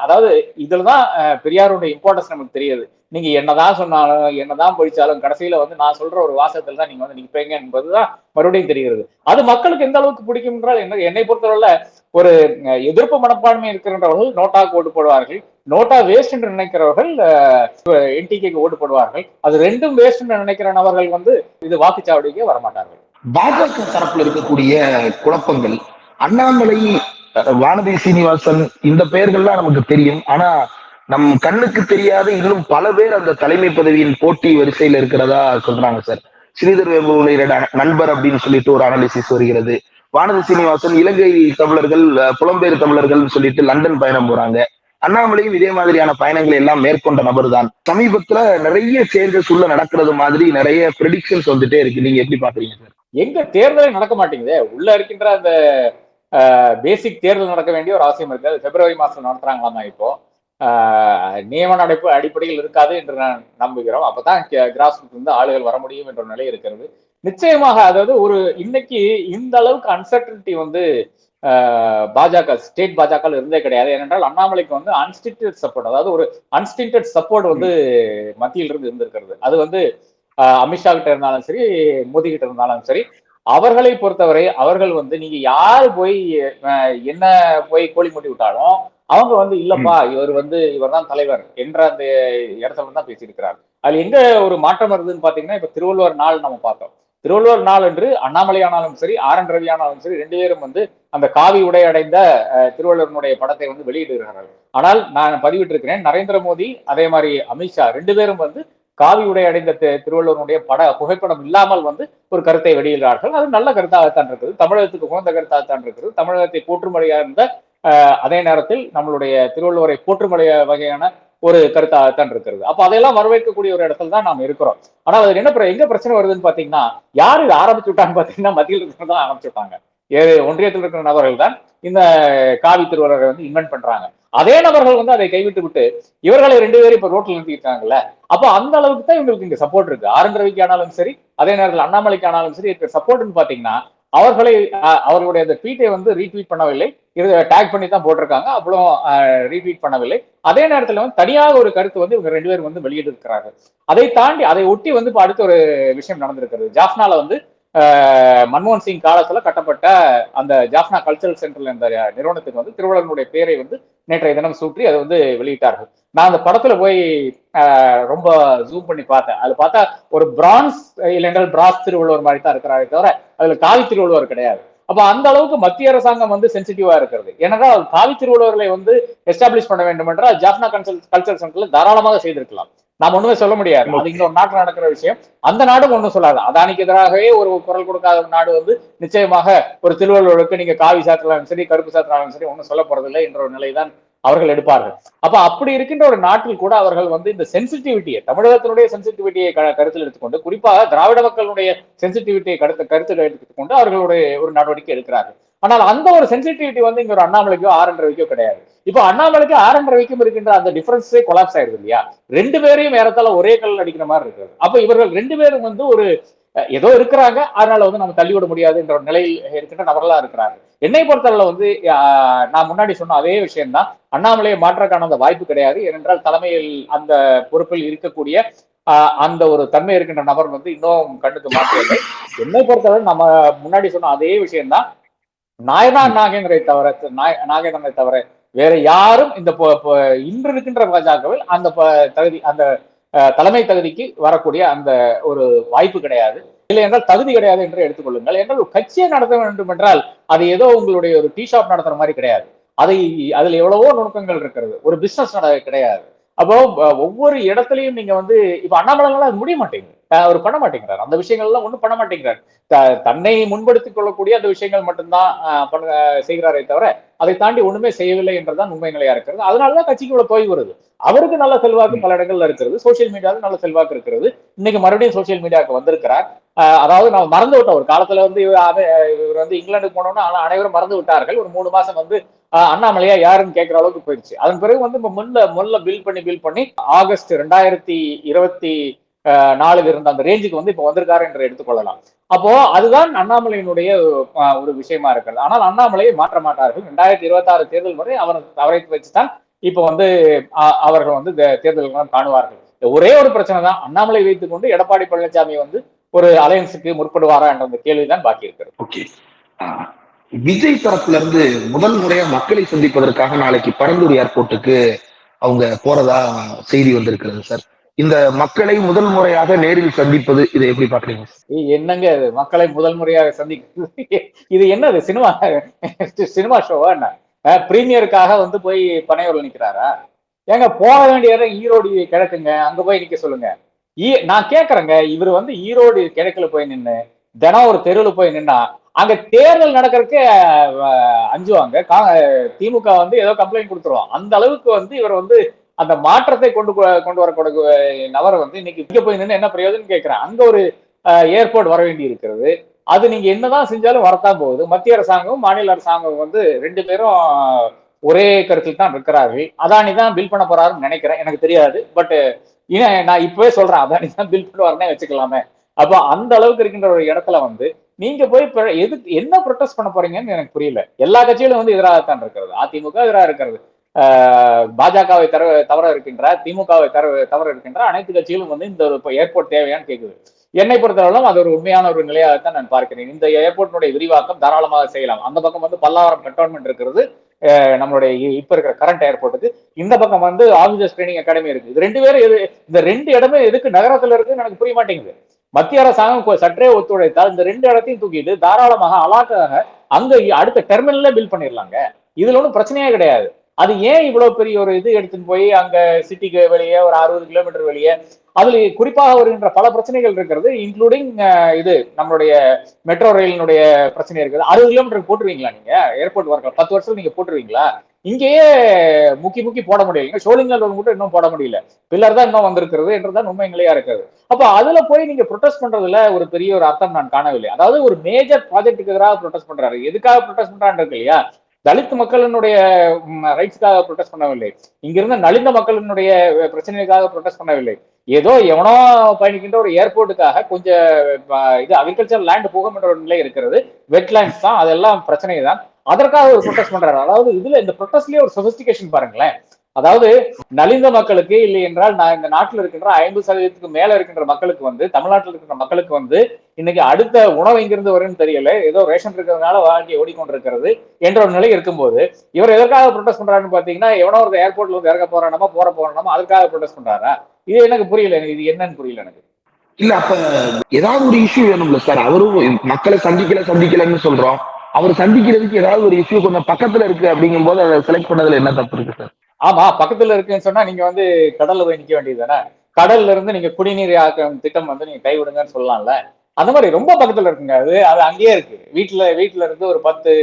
[SPEAKER 2] அதாவது இதுலதான் பெரியாருடைய இம்பார்ட்டன்ஸ் நமக்கு தெரியுது. நீங்க என்னதான் சொன்னாலும் என்னதான் படிச்சாலும் கடைசியில வந்து நான் சொல்ற ஒரு வாசகத்துல தான் நீங்க வந்து நிற்பீங்க என்பதுதான் மறுபடியும் தெரிகிறது. அது மக்களுக்கு எந்த அளவுக்கு பிடிக்கும் என்றால் என்னை பொறுத்தவரை ஒரு எதிர்ப்பு மனப்பான்மை இருக்கிறவர்கள் நோட்டாவுக்கு ஓட்டு போடுவார்கள், நோட்டா வேஸ்ட் என்று நினைக்கிறவர்கள் என்டிகேக்கு ஓட்டு போடுவார்கள். அது ரெண்டும் வேஸ்ட் என்று நினைக்கிற நபர்கள் வந்து இது வாக்குச்சாவடிக்கே வரமாட்டார்கள்.
[SPEAKER 1] பாஜக தரப்புல இருக்கக்கூடிய குழப்பங்கள் அண்ணாமலை வானதி சீனிவாசன் இந்த பெயர்கள்லாம் நமக்கு தெரியும். ஆனா நம் கண்ணுக்கு தெரியாத இன்னும் பல பேர் அந்த தலைமை பதவியின் போட்டி வரிசையில இருக்கிறதா சொல்றாங்க சார். ஸ்ரீதர் வேம்புடைய நண்பர் அப்படின்னு சொல்லிட்டு ஒரு அனாலிசிஸ் வருகிறது. வானதி சீனிவாசன் இலங்கை தமிழர்கள், புலம்பெயர் தமிழர்கள் சொல்லிட்டு லண்டன் பயணம் போறாங்க. அண்ணாமலையும் இதே மாதிரியான பயணங்களை எல்லாம் மேற்கொண்ட நபர் தான். சமீபத்துல நிறைய சேஞ்சஸ் உள்ள நடக்கிறது மாதிரி நிறைய ப்ரெடிக்ஷன்ஸ் வந்துட்டே இருக்கு. நீங்க எப்படி பாக்குறீங்க சார்?
[SPEAKER 2] எங்க தேர்தலே நடக்க மாட்டேங்குது. உள்ள இருக்கின்ற அந்த பேசிக் தேர்தல் நடக்க வேண்டிய ஒரு அவசியம் இருக்கு. அது பிப்ரவரி மாசம் நடத்துறாங்களாமா. இப்போ நியமன அடிப்படையில் இருக்காது என்று நான் நம்புகிறோம். அப்பதான் கிராஸ் ரூட் வந்து ஆளுகள் வர முடியும் என்ற நிலை இருக்கிறது. நிச்சயமாக அதாவது ஒரு இன்னைக்கு இந்த அளவுக்கு அன்சர்டனிட்டி வந்து பாஜக ஸ்டேட் பாஜக இருந்தே கிடையாது. ஏனென்றால் அண்ணாமலைக்கு வந்து அன்ஸ்டிண்டட் சப்போர்ட், அதாவது ஒரு அன்ஸ்டிண்டட் சப்போர்ட் வந்து மத்தியில் இருந்து இருந்திருக்கிறது. அது வந்து அமித்ஷா கிட்ட இருந்தாலும் சரி, மோடி கிட்ட இருந்தாலும் சரி, அவர்களை பொறுத்தவரை அவர்கள் வந்து நீங்க யாரு போய் என்ன போய் கோழி மூட்டி விட்டாலும் அவங்க வந்து இல்லப்பா இவர் தான் தலைவர் என்ற அந்த இடத்துல தான் பேசியிருக்கிறார். அதுல எங்க ஒரு மாற்றம் வருதுன்னு பாத்தீங்கன்னா, இப்ப திருவள்ளுவர் நாள் நம்ம பார்த்தோம். திருவள்ளுவர் நாள் என்று அண்ணாமலை ஆனாலும் சரி, RN ரவி ஆனாலும் சரி, ரெண்டு பேரும் வந்து அந்த காவி உடை அடைந்த திருவள்ளுவனுடைய படத்தை வந்து வெளியிடுகிறார்கள். ஆனால் நான் பதிவிட்டிருக்கிறேன், நரேந்திர மோடி அதே மாதிரி அமித்ஷா ரெண்டு பேரும் வந்து காவி உடை அடைந்த திருவள்ளுவனுடைய புகைப்படம் இல்லாமல் வந்து ஒரு கருத்தை வெளியிடுகிறார்கள். அது நல்ல கருத்தாகத்தான் இருக்குது, தமிழகத்துக்கு உகந்த கருத்தாகத்தான் இருக்கிறது. தமிழகத்தை போற்றுமொழியா இருந்த அதே நேரத்தில் நம்மளுடைய திருவள்ளுவரை போற்றுமொழிய வகையான ஒரு கருத்தாகத்தான் இருக்கிறது. அப்ப அதையெல்லாம் வரவேற்கக்கூடிய ஒரு இடத்துல தான் நாம் இருக்கிறோம். ஆனா அது என்ன எங்க பிரச்சனை வருதுன்னு பாத்தீங்கன்னா, யாரு இதை ஆரம்பிச்சு விட்டாங்க பாத்தீங்கன்னா, மத்தியில் இருக்கிறதான் ஆரம்பிச்சு விட்டாங்க. ஒன்றியத்தில் இருக்கிற நபர்கள் தான் இந்த காவி திருவள்ளுவரை வந்து இன்வென்ட் பண்றாங்க. அதே நபர்கள் வந்து அதை கைவிட்டு விட்டு இவர்களை ரெண்டு பேரும் இப்ப ரோட்ல நிறுத்திட்டாங்கல்ல. அப்ப அந்த அளவுக்கு தான் இவங்களுக்கு இங்க சப்போர்ட் இருக்கு. RN ரவிக்கு ஆனாலும் சரி, அதே நேரத்தில் அண்ணாமலைக்கு ஆனாலும் சரி இருக்கிற சப்போர்ட்னு பாத்தீங்கன்னா, அவர்களுடைய அந்த ட்வீட்டை வந்து ரீட்வீட் பண்ணவில்லை, டேக் பண்ணி தான் போட்டிருக்காங்க, அவ்வளவு ரீட்வீட் பண்ணவில்லை. அதே நேரத்தில் வந்து தனியாக ஒரு கருத்து வந்து இவங்க ரெண்டு பேரும் வந்து வெளியிட்டு இருக்கிறாங்க. அதை தாண்டி அதை ஒட்டி வந்து இப்ப அடுத்த ஒரு விஷயம் நடந்திருக்கிறது. ஜாஃப்னால வந்து மன்மோகன் சிங் காலத்துல கட்டப்பட்ட அந்த ஜாஃப்னா கல்ச்சரல் சென்டர் என்ற நிறுவனத்துக்கு வந்து திருவள்ளுவனுடைய பேரை வந்து நேற்றைய தினம் சூற்றி அதை வந்து வெளியிட்டார்கள். நான் அந்த படத்துல போய் ரொம்ப ஜூம் பண்ணி பார்த்தேன். அதுல பார்த்தா ஒரு பிரான்ஸ் இல்லைன்றால் பிராஸ் திருவள்ளுவர் மாதிரி தான் இருக்கிறாரே தவிர அதுல காவி திருவள்ளுவர் கிடையாது. அப்ப அந்த அளவுக்கு மத்திய அரசாங்கம் வந்து சென்சிட்டிவா இருக்கிறது. ஏனென்றால் காவி திருவள்ளுவர்களை வந்து எஸ்டாப்ளிஷ் பண்ண வேண்டும் என்றால் ஜாஃப்னா கல்ச்சரல் சென்டர்ல தாராளமாக செய்திருக்கலாம். நாம் ஒண்ணுமே சொல்ல முடியாது. அது இங்க ஒரு நாட்டில் நடக்கிற விஷயம். அந்த நாடும் ஒண்ணும் சொல்லாது. அதானிக்கு எதிராகவே ஒரு குரல் கொடுக்காத ஒரு நாடு வந்து நிச்சயமாக ஒரு திருவள்ளுவருக்கு நீங்க காவி சாத்தினாலும் சரி, கருப்பு சாத்தினாலும் சரி ஒன்றும் சொல்ல போறதில்லை என்ற ஒரு நிலைதான் அவர்கள் எடுப்பார்கள். அப்ப அப்படி இருக்கின்ற ஒரு நாட்டில் கூட அவர்கள் வந்து இந்த சென்சிட்டிவிட்டியை, தமிழகத்தினுடைய சென்சிட்டிவிட்டியை கருத்தில் எடுத்துக்கொண்டு, குறிப்பாக திராவிட மக்களுடைய சென்சிட்டிவிட்டியை கருத்தில் எடுத்துக்கொண்டு அவர்களுடைய ஒரு நடவடிக்கை எடுக்கிறார்கள். ஆனால் அந்த ஒரு சென்சிட்டிவிட்டி வந்து இங்க ஒரு அண்ணாமலைக்கோ RN ரவிக்கோ கிடையாது. இப்போ அண்ணாமலைக்கு RN ரவிக்கும் இருக்கின்ற அந்த டிஃபரன்ஸே கொலாப்ஸ் ஆயிடுது இல்லையா? ரெண்டு பேரையும் ஏறத்தால ஒரே கல்ல அடிக்கிற மாதிரி இருக்குது. அப்ப இவர்கள் ரெண்டு பேரும் வந்து ஒரு ஏதோ இருக்கிறாங்க, அதனால வந்து நம்ம தள்ளிவிட முடியாது என்ற ஒரு நிலையில் இருக்கின்ற நபர்களா இருக்கிறாங்க. என்னை பொறுத்தவரை வந்து நான் முன்னாடி சொன்ன அதே விஷயம்தான், அண்ணாமலையை மாற்றக்கான அந்த வாய்ப்பு கிடையாது. ஏனென்றால் தலைமையில் அந்த பொறுப்பில் இருக்கக்கூடிய அந்த ஒரு தன்மை இருக்கின்ற நபர் வந்து இன்னும் கண்ணுக்கு மாற்றவில்லை. என்னை பொறுத்தவரை நம்ம முன்னாடி சொன்ன அதே விஷயம்தான், நாகேந்திரனை தவிர வேற யாரும் இந்த இன்று இருக்கின்ற பாஜகவில் அந்த தகுதி, அந்த தலைமை தகுதிக்கு வரக்கூடிய அந்த ஒரு வாய்ப்பு கிடையாது. இல்லை என்றால் தகுதி கிடையாது என்று எடுத்துக்கொள்ளுங்கள். என்றால் ஒரு கட்சியை நடத்த வேண்டும் என்றால் அது ஏதோ உங்களுடைய ஒரு டீ ஷாப் நடத்துற மாதிரி கிடையாது. அதுல எவ்வளவோ நுணுக்கங்கள் இருக்கிறது. ஒரு பிசினஸ் கிடையாது. அப்போ ஒவ்வொரு இடத்துலயும் நீங்க வந்து இப்ப அண்ணாமலைலாம் அது முடிய மாட்டேங்குது. அவர் பண்ண மாட்டேங்கிறார். அந்த விஷயங்கள் எல்லாம் ஒண்ணும் பண்ண மாட்டேங்கிறார். தன்னை முன்படுத்திக் கொள்ளக்கூடிய அந்த விஷயங்கள் மட்டும்தான் செய்கிறாரே தவிர அதை தாண்டி ஒண்ணுமே செய்யவில்லை என்றுதான் உண்மை நிலையா இருக்கிறது. அதனாலதான் கட்சிக்கு இவ்வளவு தொய்வு வருது. அவருக்கு நல்ல செல்வாக்கு பல இடங்கள்ல இருக்கிறது, சோசியல் மீடியாவில் நல்ல செல்வாக்கு இருக்கிறது. இன்னைக்கு மறுபடியும் சோசியல் மீடியாவுக்கு வந்திருக்கிறார். அதாவது நம்ம மறந்து விட்டோம். ஒரு காலத்துல வந்து இவர் வந்து இங்கிலாந்துக்கு போனோம்னா அனைவரும் மறந்து விட்டார்கள். ஒரு 3 மாசம் வந்து அண்ணாமலையா யாருன்னு கேட்கிற அளவுக்கு போயிடுச்சு. அதன் பிறகு வந்து முல்ல பில் பண்ணி ஆகஸ்ட் 2024 இருந்த அந்த ரேஞ்சுக்கு வந்து இப்ப வந்திருக்காரு என்று எடுத்துக்கொள்ளலாம். அப்போ அதுதான் அண்ணாமலையினுடைய ஒரு விஷயமா இருக்கிறது. ஆனால் அண்ணாமலையை மாற்ற மாட்டார்கள். 2026 தேர்தல் வரை அவரை வச்சுதான் இப்ப வந்து அவர்கள் வந்து தேர்தல்கள் காணுவார்கள். ஒரே ஒரு பிரச்சனை தான், அண்ணாமலை வைத்துக் கொண்டு எடப்பாடி பழனிசாமி வந்து ஒரு அலையன்ஸுக்கு முற்படுவாரா என்ற கேள்விதான் பாக்கி இருக்கிறது.
[SPEAKER 1] விஜய் தரப்புல இருந்து முதல் முறையா மக்களை சந்திப்பதற்காக நாளைக்கு பரந்தூர் ஏர்போர்ட்டுக்கு அவங்க போறதா செய்தி வந்திருக்கிறது சார். இந்த மக்களை முதல் முறையாக நேரில் சந்திப்பது, இதை எப்படி பாக்குறீங்க?
[SPEAKER 2] என்னங்க மக்களை முதல் முறையாக சந்திக்கிறது? இது என்னது சினிமா ஷோவா என்ன? பிரீமியருக்காக வந்து போய் பனையூர்ல நிக்கிறாரா? ஏங்க போக வேண்டிய இடம் ஈரோடு கிழக்குங்க, அங்க போய் நிக்க சொல்லுங்க. நான் கேக்குறேங்க, இவர் வந்து ஈரோடு கிழக்குல போய் நின்னு தினம் ஒரு தெருவுல போய் நின்னா அங்க தேர்தல் நடக்கிறதுக்கு அஞ்சுவாங்க. திமுக வந்து ஏதோ கம்ப்ளைண்ட் கொடுத்துருவோம். அந்த அளவுக்கு வந்து இவர் வந்து அந்த மாற்றத்தை கொண்டு வரக்கூடிய நபரை வந்து இன்னைக்கு இங்க போய் நின்று என்ன பிரயோஜனம் கேட்கிறேன். அங்க ஒரு ஏர்போர்ட் வர வேண்டி இருக்கிறது. அது நீங்க என்னதான் செஞ்சாலும் வரத்தான் போகுது. மத்திய அரசாங்கம் மாநில அரசாங்கம் வந்து ரெண்டு பேரும் ஒரே கருத்தில் தான் இருக்கிறார்கள். அதானி தான் பில் பண்ண போறாருன்னு நினைக்கிறேன், எனக்கு தெரியாது. பட் நான் இப்பவே சொல்றேன், அதானி தான் பில் பண்ணுவாருன்னே வச்சுக்கலாமே. அப்போ அந்த அளவுக்கு இருக்கின்ற ஒரு இடத்துல வந்து நீங்க போய் எதுக்கு என்ன ப்ரொடெஸ்ட் பண்ண போறீங்கன்னு எனக்கு புரியல. எல்லா கட்சிகளும் வந்து எதிராகத்தான் இருக்கிறது. அதிமுக எதிராக இருக்கிறது, பாஜகவை தவற இருக்கின்ற, திமுகவை தவற இருக்கின்ற அனைத்து கட்சிகளும் வந்து இந்த ஏர்போர்ட் தேவையான்னு கேட்குது. என்னை பொறுத்தவரைக்கும் அது ஒரு உண்மையான ஒரு நிலையாகத்தான் நான் பார்க்கிறேன். இந்த ஏர்போர்ட்டினுடைய விரிவாக்கம் தாராளமாக செய்யலாம். அந்த பக்கம் வந்து பல்லாவரம் கண்டோன்மெண்ட் இருக்கிறது, நம்மளுடைய இப்ப இருக்கிற கரண்ட் ஏர்போர்ட்டுக்கு. இந்த பக்கம் வந்து ஆஃபீஸர்ஸ் ட்ரைனிங் அகாடமி இருக்கு. இது ரெண்டு பேரும் இந்த ரெண்டு இடமே எதுக்கு நகரத்துல இருக்குன்னு எனக்கு புரிய மாட்டேங்குது. மத்திய அரசாங்கம் சற்றே ஒத்துழைத்தால் இந்த ரெண்டு இடத்தையும் தூக்கிட்டு தாராளமாக அலாக்காக அங்க அடுத்த டெர்மினல்ல பில் பண்ணிடலாங்க. இதுல ஒன்றும் பிரச்சனையே கிடையாது. அது ஏன் இவ்வளவு பெரிய ஒரு இது எடுத்துன்னு போய் அங்க சிட்டிக்கு வெளியே ஒரு 60 கிலோமீட்டர் வெளியே, அதுல குறிப்பாக வருகின்ற பல பிரச்சனைகள் இருக்கிறது, இன்க்ளூடிங் இது நம்மளுடைய மெட்ரோ ரயிலினுடைய பிரச்சனை இருக்குது. 60 கிலோமீட்டர் போட்டுருவீங்களா நீங்க ஏர்போர்ட் ஒர்க்? 10 வருஷம் நீங்க போட்டுருவீங்களா? இங்கேயே முக்கி போட முடியல. ஷோலிங்கல் ரோடு மட்டும் இன்னும் போட முடியல, பில்லர் தான் இன்னும் வந்திருக்கிறது என்றுதான் உண்மை நிலையா இருக்கிறது. அப்ப அதுல போய் நீங்க ப்ரொடெஸ்ட் பண்றதுல ஒரு பெரிய ஒரு அர்த்தம் நான் காணவில்லை. அதாவது ஒரு மேஜர் ப்ராஜெக்டுக்கு எதிராக ப்ரொடெஸ்ட் பண்றாரு. எதுக்காக ப்ரொடெஸ்ட் பண்றான்னு இருக்கு இல்லையா? தலித் மக்களினுடைய ரைட்ஸ்க்காக ப்ரொடெஸ்ட் பண்ணவில்லை, இங்கிருந்த நலிந்த மக்களினுடைய பிரச்சனைக்காக ப்ரொடெஸ்ட் பண்ணவில்லை. ஏதோ எவனோ பயணிக்கின்ற ஒரு ஏர்போர்ட்டுக்காக கொஞ்சம் இது அக்ரிகல்ச்சர் லேண்ட் போகும் என்ற ஒரு நிலை இருக்கிறது, வெட்லேண்ட்ஸ் தான், அதெல்லாம் பிரச்சனை தான், அதற்காக ஒரு ப்ரொடெஸ்ட் பண்றாரு. அதாவது இதுல இந்த ப்ரொடெஸ்ட்லயே ஒரு சொபிஸ்டிகேஷன் பாருங்களேன். அதாவது நலிந்த மக்களுக்கு இல்லை என்றால் நான் இந்த நாட்டில் இருக்கின்ற 50% மேல இருக்கின்ற மக்களுக்கு வந்து, தமிழ்நாட்டில் இருக்கின்ற மக்களுக்கு வந்து இன்னைக்கு அடுத்த உணவு எங்கிருந்து வரும்னு தெரியல, ஏதோ ரேஷன் இருக்கிறதுனால வாழ்க்கை ஓடிக்கொண்டிருக்கிறது என்ற ஒரு நிலை இருக்கும்போது இவர் எதற்காக ப்ரொடெஸ்ட் பண்றாருன்னு பாத்தீங்கன்னா, எவனோ ஒரு ஏர்போர்ட்ல வந்து இறக்க போறானமா போறானமா அதுக்காக ப்ரொடெஸ்ட் பண்றாரா? இது எனக்கு புரியல, இது என்னன்னு புரியல எனக்கு.
[SPEAKER 1] இல்ல அப்ப ஏதாவது ஒரு இஷ்யூ வேணும்ல சார்? அவரும் மக்களை சந்திக்கலன்னு சொல்றோம், அவர் சந்திக்கிறதுக்கு ஏதாவது ஒரு இஷ்யூ கொஞ்சம் பக்கத்துல இருக்கு அப்படிங்கும் போது அதை செலக்ட் பண்ணதுல என்ன தப்பு இருக்கு சார்?
[SPEAKER 2] ஆமா, பக்கத்துல இருக்குன்னு சொன்னா நீங்க வந்து கடல்ல போய் நிக்க வேண்டியது தானே. கடல்ல இருந்து நீங்க குடிநீர் ஆக்கம் திட்டம் வந்து நீங்க கைவிடுங்கன்னு சொல்லலாம்ல. அந்த மாதிரி ரொம்ப பக்கத்துல இருக்குங்க. அது அது அங்கேயே இருக்கு. வீட்டுல இருந்து ஒரு 10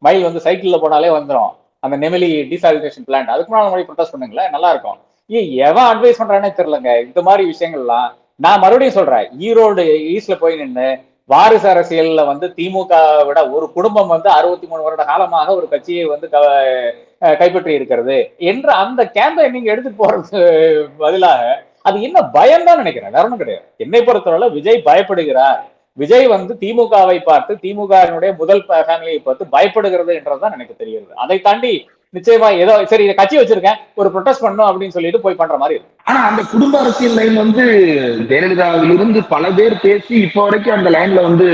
[SPEAKER 2] மைல் வந்து சைக்கிள்ல போனாலே வந்துடும் அந்த நெமிலி டீசாலினேஷன் பிளான்ட். அதுக்கு முன்னாடி மறுபடியும் ப்ரொடெஸ்ட் பண்ணுங்களேன், நல்லா இருக்கும். எவன் அட்வைஸ் பண்றானே தெரியலங்க இந்த மாதிரி விஷயங்கள்லாம். நான் மறுபடியும் சொல்றேன், ஈரோடு ஈஸ்ட்ல போய் நின்று வாரிசு அரசியல்ல வந்து திமுக விட ஒரு குடும்பம் வந்து 63 வருட காலமாக ஒரு கட்சியை வந்து கைப்பற்றி இருக்கிறது என்ற அந்த கேம்பெயின் நீங்க எடுத்துட்டு போறது பதிலாக அது என்ன பயம் தான் நினைக்கிறேன், வேற ஒன்றும் கிடையாது. என்னை பொறுத்தவரை விஜய் பயப்படுகிறார். விஜய் வந்து திமுகவை பார்த்து, திமுகவினுடைய முதல் ஃபேமிலியை பார்த்து பயப்படுகிறது என்றதுதான் எனக்கு தெரிகிறது. அதை தாண்டி நிச்சயமா ஏதோ சரி கட்சி வச்சிருக்கேன் ஒரு ப்ரொடெஸ்ட் பண்ணும் அப்படின்னு சொல்லிட்டு போய் பண்ற மாதிரி இருக்கு.
[SPEAKER 1] ஆனா அந்த குடும்ப அரசியல் லைன் வந்து ஜெயலலிதாவிலிருந்து பல பேர் பேசி இப்ப வரைக்கும் அந்த லைன்ல வந்து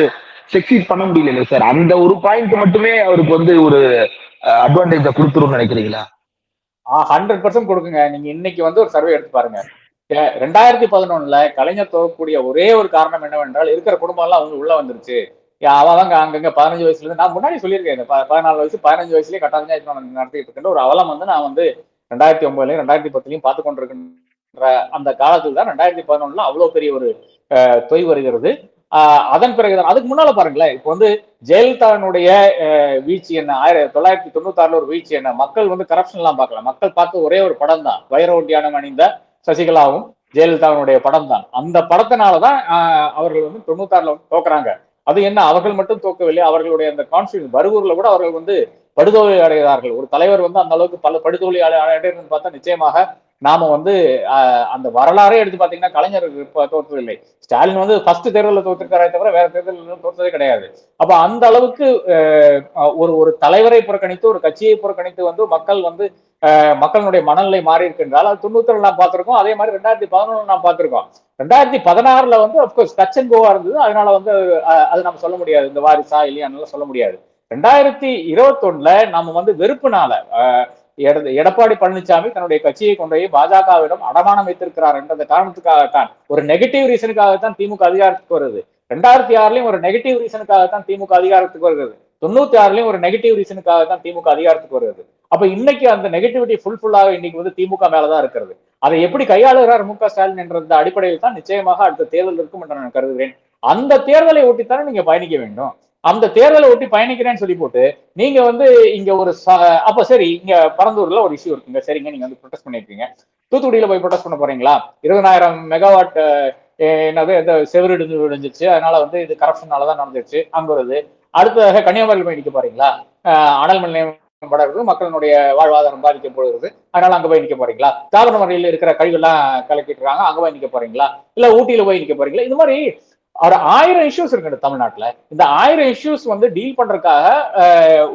[SPEAKER 1] சக்சீட் பண்ண முடியல சார். அந்த ஒரு பாயிண்ட் மட்டுமே அவருக்கு வந்து ஒரு அட்வான்டேஜ கொடுத்துரும் நினைக்கிறீங்களா?
[SPEAKER 2] 100% கொடுக்குங்க. நீங்க இன்னைக்கு வந்து ஒரு சர்வே எடுத்து பாருங்க. 2011 கலைஞர் துவக்கக்கூடிய ஒரே ஒரு காரணம் என்னவென்றால், இருக்கிற குடும்பம் எல்லாம் அவங்க உள்ள வந்துருச்சு. அவன் அங்கங்க 15 வயசுல இருந்து, நான் முன்னாடி சொல்லியிருக்கேன், 14 வயசு 15 வயசுலயே கட்ட பஞ்சாயத்து நடத்திட்டு இருக்கின்ற ஒரு அவலம் வந்து நான் வந்து 2009லயும் 2010லயும் பார்த்து கொண்டிருக்கின்ற அந்த காலத்துல தான் 2011 அவ்வளவு பெரிய ஒரு தொய்வு வருகிறது. அதன் பிறகுதான், அதுக்கு முன்னால பாருங்களேன், இப்ப வந்து ஜெயலலிதாவினுடைய வீழ்ச்சி என்ன, 1996 ஒரு வீழ்ச்சி என்ன, மக்கள் வந்து கரப்ஷன் எல்லாம் பார்க்கல. மக்கள் பார்த்த ஒரே ஒரு படம் தான் வைர ஒட்டியானம் அணிந்த சசிகலாவும் ஜெயலலிதாவுடைய படம் தான். அந்த படத்தினாலதான் அவர்கள் வந்து 96 வந்து தோக்குறாங்க. அது என்ன, அவர்கள் மட்டும் தோக்கவில்லை, அவர்களுடைய அந்த கான்ஸ்டியூஷன் பருகூர்ல கூட அவர்கள் வந்து படுதோல்வி அடைகிறார்கள். ஒரு தலைவர் வந்து அந்த அளவுக்கு பல படுதோல்வி அடைகிறது பார்த்தா நிச்சயமாக நாம வந்து அந்த வரலாறே எடுத்து பாத்தீங்கன்னா கலைஞர் தோற்றதில்லை. ஸ்டாலின் வந்து ஃபர்ஸ்ட் தேர்தலில் தோற்றிருக்காரே தவிர வேற தேர்தலில் தோற்றதே கிடையாது. அப்ப அந்த அளவுக்கு ஒரு தலைவரை புறக்கணித்து, ஒரு கட்சியை புறக்கணித்து வந்து மக்கள் வந்து மக்களுடைய மனநிலை மாறி இருக்கின்றால் அது 97 நாம் பார்த்திருக்கோம். அதே மாதிரி 2011 நாம் பார்த்திருக்கோம். 2016 வந்து அப்கோர்ஸ் டச் அண்ட் கோவா இருந்தது. அதனால வந்து அது நம்ம சொல்ல முடியாது, இந்த வாரிசா இல்லையா சொல்ல முடியாது. 2021 நம்ம வந்து வெறுப்புனால எடப்பாடி பழனிசாமி தன்னுடைய கட்சியை கொண்டு போய் பாஜகவிடம் அடமானம் வைத்திருக்கிறார் என்ற காரணத்துக்காகத்தான், ஒரு நெகட்டிவ் ரீசனுக்காகத்தான் திமுக அதிகாரத்துக்கு வருது. 2006லயும் ஒரு நெகட்டிவ் ரீசனுக்காகத்தான் திமுக அதிகாரத்துக்கு வருகிறது. 96லயும் ஒரு நெகட்டிவ் ரீசனுக்காக தான் திமுக அதிகாரத்துக்கு வருது. அப்ப இன்னைக்கு அந்த நெகட்டிவிட்டி ஃபுல்லாக இன்னைக்கு வந்து திமுக மேலதான் இருக்கிறது. அதை எப்படி கையாளுகிறார் மு.க.ஸ்டாலின் என்ற அடிப்படையில் தான் நிச்சயமாக அடுத்த தேர்தல் இருக்கும் என்று நான் கருதுகிறேன். அந்த தேர்தலை ஒட்டித்தானே நீங்க பயணிக்க வேண்டும். அந்த தேர்தலை ஒட்டி பயணிக்கிறேன்னு சொல்லி போட்டு நீங்க வந்து இங்க ஒரு அப்ப சரி, இங்க பரந்தூர்ல ஒரு இஷ்யூ இருக்குங்க, சரிங்க, நீங்க வந்து ப்ரொடெஸ்ட் பண்ணிருக்கீங்க. தூத்துக்குடியில போய் ப்ரொடெஸ்ட் பண்ண போறீங்களா? 20,000 மெகாவாட் என்னது இந்த செவிடு விழுந்துச்சு, அதனால வந்து இது கரப்ஷனாலதான் நடந்துச்சு அங்க வருது. அடுத்ததாக கன்னியாகுமரியில் போய் நிக்க போறீங்களா? அனல் மின் நிலையம் படகுது, மக்களுடைய வாழ்வாதாரம் பாதிக்கப்படுகிறது, அதனால அங்க போய் நிக்க போறீங்களா? தாவரமறையில் இருக்கிற கழிவுகள்லாம் கலக்கிட்டு இருக்காங்க, அங்க போய் நிக்க போறீங்களா? இல்ல ஊட்டியில போய் நிக்க போறீங்களா? இது மாதிரி ஒரு 1000 இஷ்யூஸ் இருக்கு தமிழ்நாட்டுல. இந்த 1000 இஷ்யூஸ் வந்து டீல் பண்றதுக்காக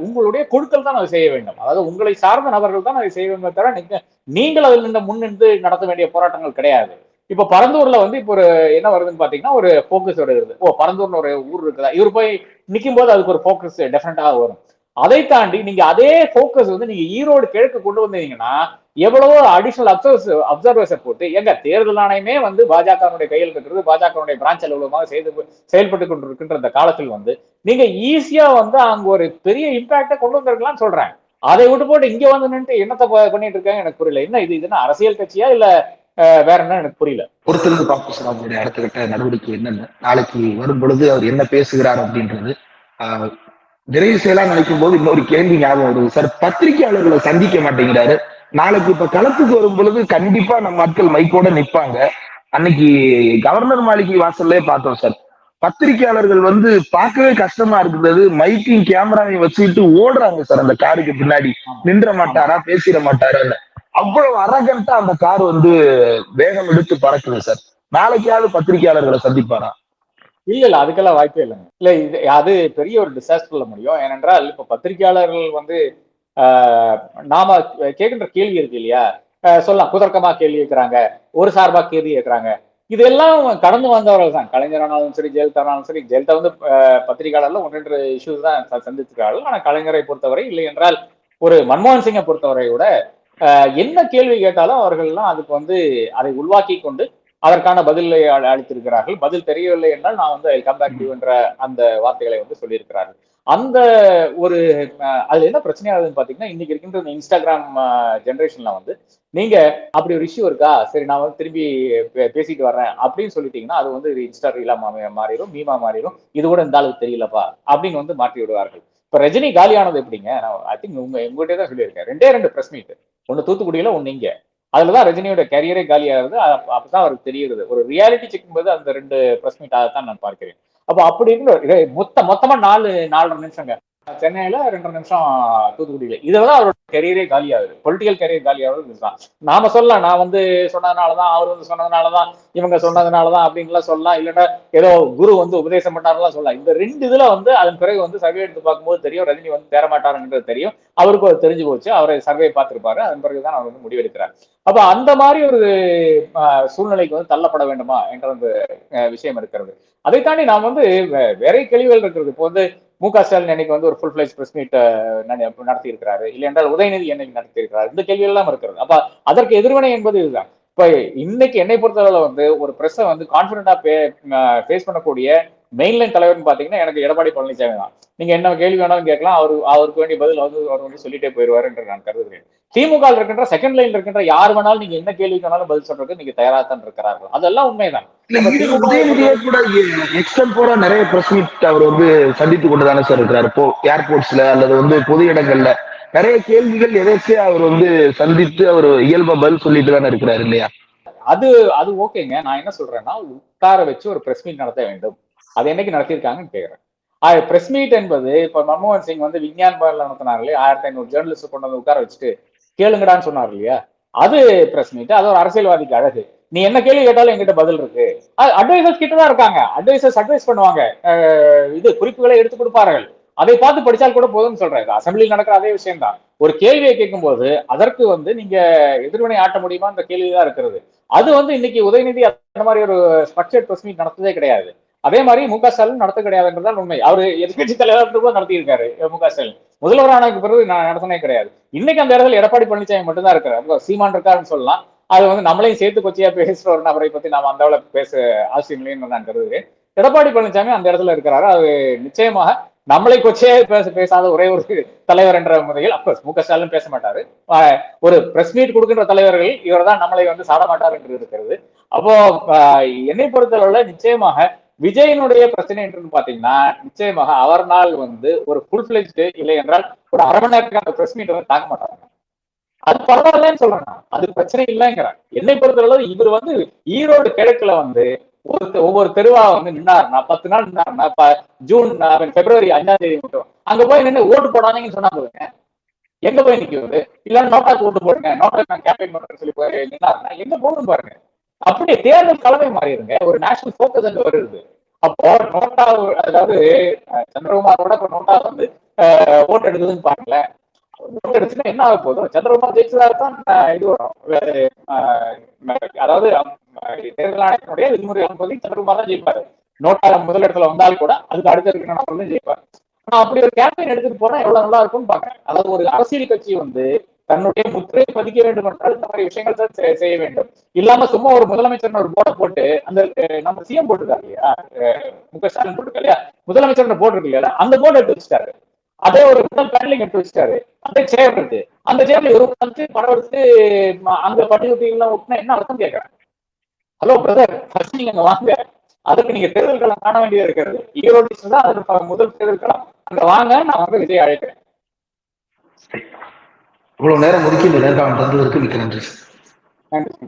[SPEAKER 2] உங்களுடைய குழுக்கள் தான் அதை செய்ய வேண்டும். அதாவது உங்களை சார்ந்த நபர்கள் தான் அதை செய்ய வேண்டும் தவிர நீங்கள் அதில் நின்று முன்னின்று நடத்த வேண்டிய போராட்டங்கள் கிடையாது. இப்ப பரந்தூர்ல வந்து இப்போ ஒரு என்ன வருதுன்னு பாத்தீங்கன்னா, ஒரு போக்கஸ் வருது. ஓ, பரந்தூர்னு ஒரு ஊர் இருக்குதா, இவர் போய் நிக்கும் போது அதுக்கு ஒரு போக்கஸ் டெஃபரெண்டாக வரும். அதை தாண்டி நீங்க அதே போக்கஸ் வந்து நீங்க ஈரோடு கிழக்கு கொண்டு வந்தீங்கன்னா எவ்வளவோ அடிஷனல் அப்சர்வர்ஸை போட்டு, எங்க தேர்தல் ஆணையமே வந்து பாஜகவுடைய கையில் இருக்கிறது, பாஜகவுடைய பிரான்ச் அலுவலகமாக செயல்பட்டு கொண்டிருக்கின்ற இந்த காலத்தில் வந்து நீங்க ஈஸியா வந்து அங்க ஒரு பெரிய இம்பாக்ட கொண்டு வந்திருக்கலாம்னு சொல்றேன். அதை விட்டு போட்டு இங்க வந்து நின்று என்னத்தை பண்ணிட்டு இருக்காங்க எனக்கு புரியல. என்ன இதுன்னா அரசியல் கட்சியா இல்ல வேற என்ன எனக்கு புரியல.
[SPEAKER 1] பொறுத்திருந்து பார்ப்போம் சார் அவருடைய அடுத்த கட்ட நடவடிக்கை என்னன்னு. நாளைக்கு வரும் பொழுது அவர் என்ன பேசுகிறார் அப்படின்றது நிறைவு செய்யலாம் நினைக்கும் போது இன்னொரு கேள்வி ஞாபகம் வருது சார். பத்திரிகையாளர்களை சந்திக்க மாட்டேங்கிறாரு. நாளைக்கு இப்ப களத்துக்கு வரும் பொழுது கண்டிப்பா நம்ம மக்கள் மைக்கோட நிற்பாங்க. அன்னைக்கு கவர்னர் மாளிகை வாசல்லே பார்த்தோம் சார், பத்திரிகையாளர்கள் வந்து பார்க்கவே கஷ்டமா இருக்குது. மைக்கையும் கேமராவையும் வச்சுக்கிட்டு ஓடுறாங்க சார் அந்த காருக்கு பின்னாடி. நின்ற மாட்டாரா, பேசிட மாட்டாரான்னு அவ்வளவு அரகண்டா அந்த கார் வந்து வேகம் எடுத்து பறக்குது சார். நாளைக்காவது பத்திரிகையாளர்களை சந்திப்பாரா?
[SPEAKER 2] இல்ல அதுக்கெல்லாம் வாய்ப்பே இல்லைங்க. இல்ல இது அது பெரிய ஒரு டிசாஸ்டர்ல முடியும். ஏனென்றால் இப்ப பத்திரிகையாளர்கள் வந்து நாம கேட்கின்ற கேள்வி இருக்கு இல்லையா, சொல்லலாம் குதர்க்கமா கேள்வி கேட்கிறாங்க, ஒரு சார்பா கேள்வி கேட்கிறாங்க. இதெல்லாம் கடந்து வந்தவர்கள் தான். கலைஞரானாலும் சரி, ஜெயலலிதானாலும் சரி. ஜெயலலிதா வந்து பத்திரிகையாளர்ல 1-2 இஷ்யூஸ் தான் சந்திச்சிருக்கார்கள். ஆனா கலைஞரை பொறுத்தவரை இல்லை என்றால் ஒரு மன்மோகன் சிங்கை பொறுத்தவரை விட என்ன கேள்வி கேட்டாலும் அவர்கள்லாம் அதுக்கு வந்து அதை உள்வாக்கி கொண்டு அதற்கான பதிலை அளித்திருக்கிறார்கள். பதில் தெரியவில்லை என்றால் நான் வந்து கம் பேக் டு என்ற அந்த வார்த்தைகளை வந்து சொல்லியிருக்கிறார்கள். அந்த ஒரு அதுல என்ன பிரச்சனையாகுதுன்னு பாத்தீங்கன்னா, இன்னைக்கு இருக்கின்ற இந்த இன்ஸ்டாகிராம் ஜெனரேஷன்ல வந்து நீங்க அப்படி ஒரு இஷ்யூ இருக்கா, சரி நான் வந்து திரும்பி பேசிட்டு வர்றேன் அப்படின்னு சொல்லிட்டீங்கன்னா அது வந்து இன்ஸ்டா ரீலா மாறிடும், மீமா மாறிடும். இது கூட இந்த ஆளுக்கு தெரியலப்பா அப்படின்னு வந்து மாற்றி விடுவார்கள். இப்ப ரஜினி காலியானது எப்படிங்க, ஐ திங்க் உங்ககிட்டே தான் சொல்லியிருக்கேன். 2 பிரஸ் மீட், ஒன்னு தூத்துக்குடியில, ஒன்னு இங்க. அதுலதான் ரஜினியோட கரியரே காலியாகுது. அப்பதான் அவருக்கு தெரியுது. ஒரு ரியாலிட்டி செக் போது அந்த 2 பிரஸ் மீட் தான் நான் பார்க்கிறேன். அப்ப அப்படி இருந்து மொத்தமா 4-4.5 நிமிஷங்க சென்னையில, 2.5 நிமிஷம் தூத்துக்குடியில. இதெல்லாம் அவரோட கரியரே காலியாகுது. பொலிட்டிக்கல் கரியர் காலியாகுது இதுதான். நாம சொல்லலாம், நான் வந்து சொன்னதுனாலதான், அவர் வந்து சொன்னதுனாலதான், இவங்க சொன்னதுனாலதான் அப்படின்லாம் சொல்லலாம். இல்லைன்னா ஏதோ குரு வந்து உபதேசம் பண்ணாரெல்லாம் சொல்லலாம். இந்த 2 இதுல வந்து அதன் பிறகு வந்து சர்வே எடுத்து பார்க்கும்போது தெரியும் ரஜினி வந்து தேரமாட்டாருன்றது தெரியும். அவருக்கு அது தெரிஞ்சு போச்சு. அவரை சர்வே பார்த்திருப்பாரு. அதன் பிறகுதான் அவர் வந்து முடிவெடுக்கிறார். அப்ப அந்த மாதிரி ஒரு சூழ்நிலைக்கு வந்து தள்ளப்பட வேண்டுமா என்ற அந்த விஷயம் இருக்கிறது. அதை தாண்டி நாம் வந்து வேற கேள்விகள் இருக்கிறது. இப்போ வந்து மு.க.ஸ்டாலின் அன்னைக்கு வந்து ஒரு ஃபுல் ஃபிளெஜ் பிரஸ் மீட் நடத்தி இருக்கிறாரு, இல்லை என்றால் உதயநிதி என்னைக்கு நடத்தி இருக்கிறார், இந்த கேள்வி எல்லாம் இருக்கிறது. அப்ப அதற்கு எதிர்வினை என்பது இதுதான். இப்ப இன்னைக்கு என்னை பொறுத்தவரை வந்து ஒரு பிரஸ்ஸை வந்து கான்பிடண்டா ஃபேஸ் பண்ணக்கூடிய மெயின்லைன் தலைவர்னு பாத்தீங்கன்னா எனக்கு எடப்பாடி பழனிசாமி தான். நீங்க என்ன கேள்வி வேணாலும் கேட்கலாம், அவருக்கு வேண்டிய பதில் வந்து அவர் வந்து சொல்லிட்டே போயிடுவாரு என்று நான் கருதுகிறேன். திமுக இருக்கின்ற செகண்ட் லைன்ல இருக்கின்ற யார் வேணாலும் நீங்க என்ன கேள்வி வேணாலும் பதில் சொல்றதுக்கு நீங்க தயாராகத்தான் இருக்கிறார்கள். அதெல்லாம் உண்மைதான்.
[SPEAKER 1] உதயநிதியே கூட எக்ஸ்டம்போரா நிறைய பிரஸ் மீட் அவர் வந்து சந்தித்து கொண்டுதானே சார் இருக்கிறாரு. இப்போ ஏர்போர்ட்ஸ்ல அல்லது வந்து பொது இடங்கள்ல நிறைய கேள்விகள் எதற்கே அவர் வந்து சந்தித்து அவர் இயல்பா பதில் சொல்லிட்டு தானே இருக்கிறாரு இல்லையா?
[SPEAKER 2] அது ஓகேங்க. நான் என்ன சொல்றேன்னா, உட்கார வச்சு ஒரு பிரஸ் மீட் நடத்த வேண்டும். அது என்னைக்கு நடத்தியிருக்காங்கன்னு கேட்கிறேன். பிரஸ் மீட் என்பது இப்ப மன்மோகன் சிங் வந்து விஞ்ஞான் பவன்ல நடத்தினார்களே, 1500 ஜேர்னலிஸ்ட் கொண்டு வந்து உட்கார வச்சுட்டு கேளுங்கடான்னு சொன்னார் இல்லையா, அது பிரஸ் மீட். அது ஒரு அரசியல்வாதிக்கு அழகு. நீ என்ன கேள்வி கேட்டாலும் என்கிட்ட பதில் இருக்கு. அட்வைசர்ஸ் கிட்ட தான் இருக்காங்க. அட்வைசர்ஸ் அட்வைஸ் பண்ணுவாங்க, இது குறிப்புகளை எடுத்து கொடுப்பார்கள். அதை பார்த்து படிச்சால் கூட போதும்னு சொல்றேன். அசம்பிளியில் நடக்கிற அதே விஷயம் தான். ஒரு கேள்வியை கேட்கும் போது அதற்கு வந்து நீங்க எதிர்வினை ஆட்ட முடியுமா என்ற கேள்விதான் இருக்கிறது. அது வந்து இன்னைக்கு உதயநிதி அந்த மாதிரி ஒரு ஸ்ட்ரக்சர்ட் பிரஸ் மீட் நடத்ததே கிடையாது. அதே மாதிரி மு.க.ஸ்டாலின் நடத்த கிடையாதுன்றதான் உண்மை. அவரு எதிர்கட்சி தலைவர் கூட நடத்தியிருக்காரு மு.க.ஸ்டாலின். முதல்வர் ஆனதுக்கு பிறகு நான் நடத்தினே கிடையாது. இன்னைக்கு அந்த இடத்துல எடப்பாடி பழனிசாமி மட்டும்தான் இருக்காரு. சீமான் இருக்காருன்னு சொல்லலாம். அது வந்து நம்மளையும் சேர்த்து கொச்சியா பேசுற ஒரு நபரை பத்தி நாம அந்த பேச அவசியம் இல்லைன்னு நான் கருதுகிறேன். எடப்பாடி பழனிசாமி அந்த இடத்துல இருக்கிறாரு. அது நிச்சயமாக நம்மளை கொச்சே பேசாத ஒரே ஒரு தலைவர் என்ற முறையில் அப்கோர்ஸ் மு க ஸ்டாலின் பேச மாட்டாரு. ஒரு பிரஸ் மீட் கொடுக்கின்ற தலைவர்கள் இவர் தான் நம்மளை வந்து சாட மாட்டார் என்று இருக்கிறது. அப்போ என்னை பொறுத்தவரை நிச்சயமாக விஜயனுடைய பிரச்சனை என்று பாத்தீங்கன்னா நிச்சயமாக அவர்னால் வந்து ஒரு ஃபுல் பிளெஜ்டு இல்லை என்றால் ஒரு அரை மணி நேரத்துக்கு அந்த பிரஸ் மீட் வந்து தாக்க மாட்டாங்க. அது பரவாயில்லன்னு சொல்றேன், அது பிரச்சனை இல்லைங்கிறேன். என்னை பொறுத்தளவு இவர் வந்து ஈரோடு கிழக்குல வந்து ஒவ்வொரு தெருவா வந்து நின்னாருன்னா 10 நாள் நின்னாருன்னா ஜூன் பிப்ரவரி 5ஆம் தேதி மட்டும் அங்க போய் நின்று ஓட்டு போடாதீங்கன்னு சொன்னா போதுங்க. எங்க போய் நிக்கிறது? இல்ல நோட்டாக்கு ஓட்டு போடுங்க, நோட்டாக்கு நான் கேம்பெயின் பண்றேன்னு சொல்லி போய் நின்னாருன்னா எங்க போகணும் பாருங்க. அப்படியே தேர்தல் கலவை மாறிடுங்க, ஒரு நேஷனல் போக்கஸ் அங்க வருது. அப்போ நோட்டா, அதாவது சந்திரகுமாரோட இப்ப நோட்டா வந்து ஓட்டு எடுக்குதுன்னு பாருங்களேன். ஓட்டு எடுத்துன்னா என்ன ஆக போதும்? சந்திரகுமார் ஜெயிச்சதாகத்தான் இது வரும். அதாவது தேர்தல் ஆணையத்தினுடைய விதிமுறை பகுதி சந்திரகுமார் தான் ஜெயிப்பாரு. நோட்டா முதல் இடத்துல வந்தால் கூட அதுக்கு அடுத்த இருக்கிற ஜெயிப்பாரு. நான் அப்படி ஒரு கேம்பெயின் எடுத்துட்டு போனா எவ்வளவு நல்லா இருக்கும்னு பாக்குறேன். அதாவது ஒரு அரசியல் கட்சி வந்து தன்னுடைய முத்திரை பதிக்க வேண்டும் என்றால் இந்த மாதிரி விஷயங்கள் தான் செய்ய வேண்டும். இல்லாம சும்மா ஒரு முதலமைச்சர் ஒரு போர்டை போட்டு அந்த நம்ம சிஎம் போட்டுருக்காரு இல்லையா, மு க ஸ்டாலின் போட்டுருக்கா இல்லையா, முதலமைச்சர் போர்டு இருக்கு இல்லையா, அந்த போர்டு எடுத்து வச்சுட்டாரு. அதே ஒரு முதல் பேனலிங் எடுத்து வச்சுட்டாரு. அந்த சேர் இருக்கு, அந்த சேர்ல ஒரு வந்து படம் எடுத்து அங்க பட்டியலாம் விட்டுனா என்ன அர்த்தம் கேட்கறேன். ஹலோ பிரதர், ஃபர்ஸ்ட் நீங்க அங்க வாங்க. அதுக்கு நீங்க தேர்தல் களம் காண வேண்டியது இருக்கிறது. ஈரோடு தான் அதற்கு முதல் தேர்தல் களம். அங்க வாங்க, நான் வந்து விஜய் அழைக்கிறேன்.
[SPEAKER 1] இவ்வளவு நேரம் ஒதுக்கி இந்த நேர்காணல் தந்ததற்கு மிக்க நன்றி.
[SPEAKER 2] நன்றி.